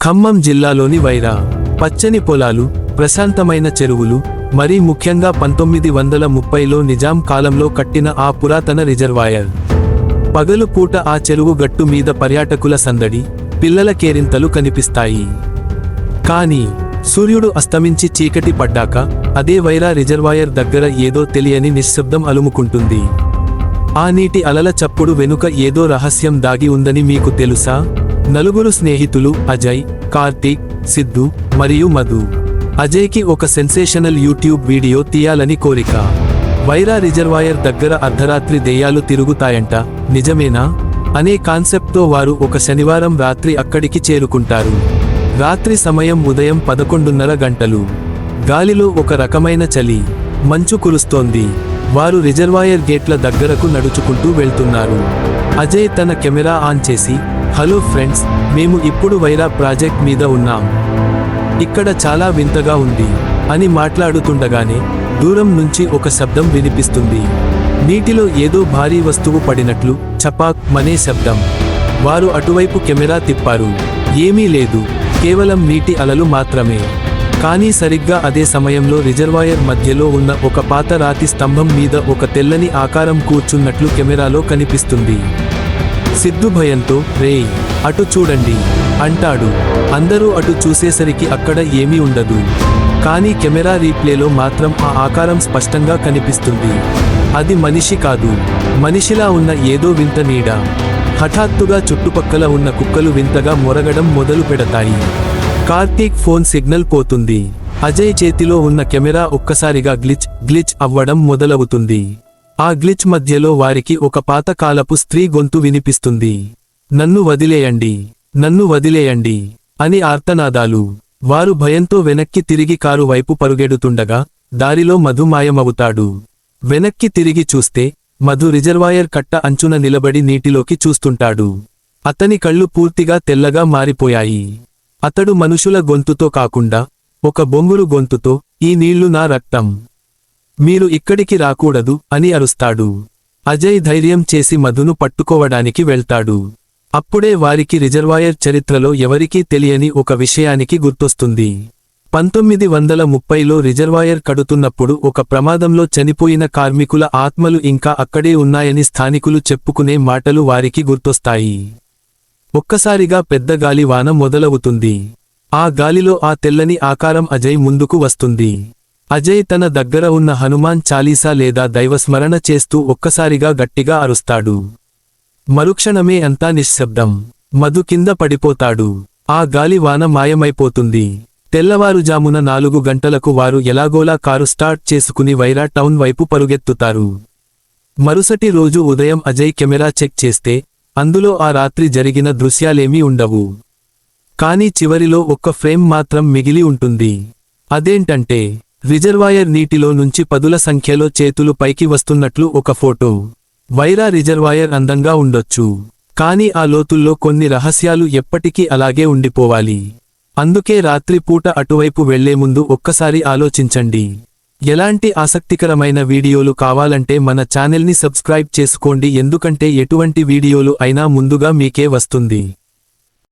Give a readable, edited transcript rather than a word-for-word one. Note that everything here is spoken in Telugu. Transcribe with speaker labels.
Speaker 1: ఖమ్మం జిల్లాలోని వైరా పచ్చని పొలాలు, ప్రశాంతమైన చెరువులు, మరీ ముఖ్యంగా 1930లో నిజాం కాలంలో కట్టిన ఆ పురాతన రిజర్వాయర్. పగలు పూట ఆ చెరువు గట్టు మీద పర్యాటకుల సందడి, పిల్లల కేరింతలు కనిపిస్తాయి. కానీ సూర్యుడు అస్తమించి చీకటి పడ్డాక అదే వైరా రిజర్వాయర్ దగ్గర ఏదో తెలియని నిశ్శబ్దం అలుముకుంటుంది. ఆ నీటి అలల చప్పుడు వెనుక ఏదో రహస్యం దాగి ఉందని మీకు తెలుసా? నలుగురు స్నేహితులు అజయ్, కార్తీక్, సిద్ధు మరియు మధు. అజయ్కి ఒక సెన్సేషనల్ యూట్యూబ్ వీడియో తీయాలని కోరిక. వైరా రిజర్వాయర్ దగ్గర అర్ధరాత్రి దెయ్యాలు తిరుగుతాయంట, నిజమేనా అనే కాన్సెప్ట్తో వారు ఒక శనివారం రాత్రి అక్కడికి చేరుకుంటారు. రాత్రి సమయం ఉదయం 11:30 గంటలు. గాలిలో ఒక రకమైన చలి, మంచు కురుస్తోంది. వారు రిజర్వాయర్ గేట్ల దగ్గరకు నడుచుకుంటూ వెళ్తున్నారు. అజయ్ తన కెమెరా ఆన్ చేసి, హలో ఫ్రెండ్స్, మేము ఇప్పుడు వైరా ప్రాజెక్ట్ మీద ఉన్నాం. ఇక్కడ చాలా వింతగా ఉంది అని మాట్లాడుతుండగానే దూరం నుంచి ఒక శబ్దం వినిపిస్తుంది. నీటిలో ఏదో భారీ వస్తువు పడినట్లు చపాక్ మనే శబ్దం. వారు అటువైపు కెమెరా తిప్పారు. ఏమీ లేదు, కేవలం నీటి అలలు మాత్రమే. కానీ సరిగ్గా అదే సమయంలో రిజర్వాయర్ మధ్యలో ఉన్న ఒక పాత రాతి స్తంభం మీద ఒక తెల్లని ఆకారం కూర్చున్నట్లు కెమెరాలో కనిపిస్తుంది. సిద్ధు భయంతో, రేయ్ అటు చూడండి అంటాడు. అందరూ అటు చూసేసరికి అక్కడ ఏమీ ఉండదు. కానీ కెమెరా రీప్లేలో మాత్రం ఆ ఆకారం స్పష్టంగా కనిపిస్తుంది. అది మనిషి కాదు, మనిషిలా ఉన్న ఏదో వింత నీడ. హఠాత్తుగా చుట్టుపక్కల ఉన్న కుక్కలు వింతగా మొరగడం మొదలు పెడతాయి. కార్తీక్ ఫోన్ సిగ్నల్ పోతుంది. అజయ్ చేతిలో ఉన్న కెమెరా ఒక్కసారిగా గ్లిచ్ అవ్వడం మొదలవుతుంది. ఆ గ్లిచ్ మధ్యలో వారికి ఒక పాతకాలపు స్త్రీ గొంతు వినిపిస్తుంది. నన్ను వదిలేయండి, నన్ను వదిలేయండి అని ఆర్తనాదాలు. వారు భయంతో వెనక్కి తిరిగి కారు వైపు పరుగెడుతుండగా దారిలో మధు మాయమవుతాడు. వెనక్కి తిరిగి చూస్తే మధు రిజర్వాయర్ కట్ట అంచున నిలబడి నీటిలోకి చూస్తుంటాడు. అతని కళ్ళు పూర్తిగా తెల్లగా మారిపోయాయి. అతడు మనుషుల గొంతుతో కాకుండా ఒక బొంగురు గొంతుతో, ఈ నీళ్లు నా రక్తం, మీరు ఇక్కడికి రాకూడదు అని అరుస్తాడు. అజయ్ ధైర్యం చేసి మధును పట్టుకోవడానికి వెళ్తాడు. అప్పుడే వారికి రిజర్వాయర్ చరిత్రలో ఎవరికీ తెలియని ఒక విషయానికి గుర్తొస్తుంది. 1930లో రిజర్వాయర్ కడుతున్నప్పుడు ఒక ప్రమాదంలో చనిపోయిన కార్మికుల ఆత్మలు ఇంకా అక్కడే ఉన్నాయని స్థానికులు చెప్పుకునే మాటలు వారికి గుర్తొస్తాయి. ఒక్కసారిగా పెద్ద గాలి వాన మొదలవుతుంది. ఆ గాలిలో ఆ తెల్లని ఆకారం అజయ్ ముందుకు వస్తుంది. అజయ్ తన దగ్గర ఉన్న హనుమాన్ చాలీసా లేదా దైవస్మరణ చేస్తూ ఒక్కసారిగా గట్టిగా అరుస్తాడు. మరుక్షణమే అంతా నిశ్శబ్దం. మధు కింద పడిపోతాడు. ఆ గాలి వాన మాయమైపోతుంది. తెల్లవారుజామున 4 గంటలకు వారు ఎలాగోలా కారు స్టార్ట్ చేసుకుని వైరా టౌన్ వైపు పరుగెత్తుతారు. మరుసటి రోజు ఉదయం అజయ్ కెమెరా చెక్ చేస్తే అందులో ఆ రాత్రి జరిగిన దృశ్యాలేమీ ఉండవు. కానీ చివరిలో ఒక్క ఫ్రేమ్ మాత్రం మిగిలి ఉంటుంది. అదేంటంటే రిజర్వాయర్ నీటిలో నుంచి పదుల సంఖ్యలో చేతులు పైకి వస్తున్నట్లు ఒక ఫోటో. వైరా రిజర్వాయర్ అందంగా ఉండొచ్చు, కానీ ఆ లోతుల్లో కొన్ని రహస్యాలు ఎప్పటికీ అలాగే ఉండిపోవాలి. అందుకే రాత్రి పూట అటువైపు వెళ్లే ముందు ఒక్కసారి ఆలోచించండి. ఎలాంటి ఆసక్తికరమైన వీడియోలు కావాలంటే మన ఛానల్ని సబ్స్క్రైబ్ చేసుకోండి, ఎందుకంటే ఎటువంటి వీడియోలు అయినా ముందుగా మీకే వస్తుంది.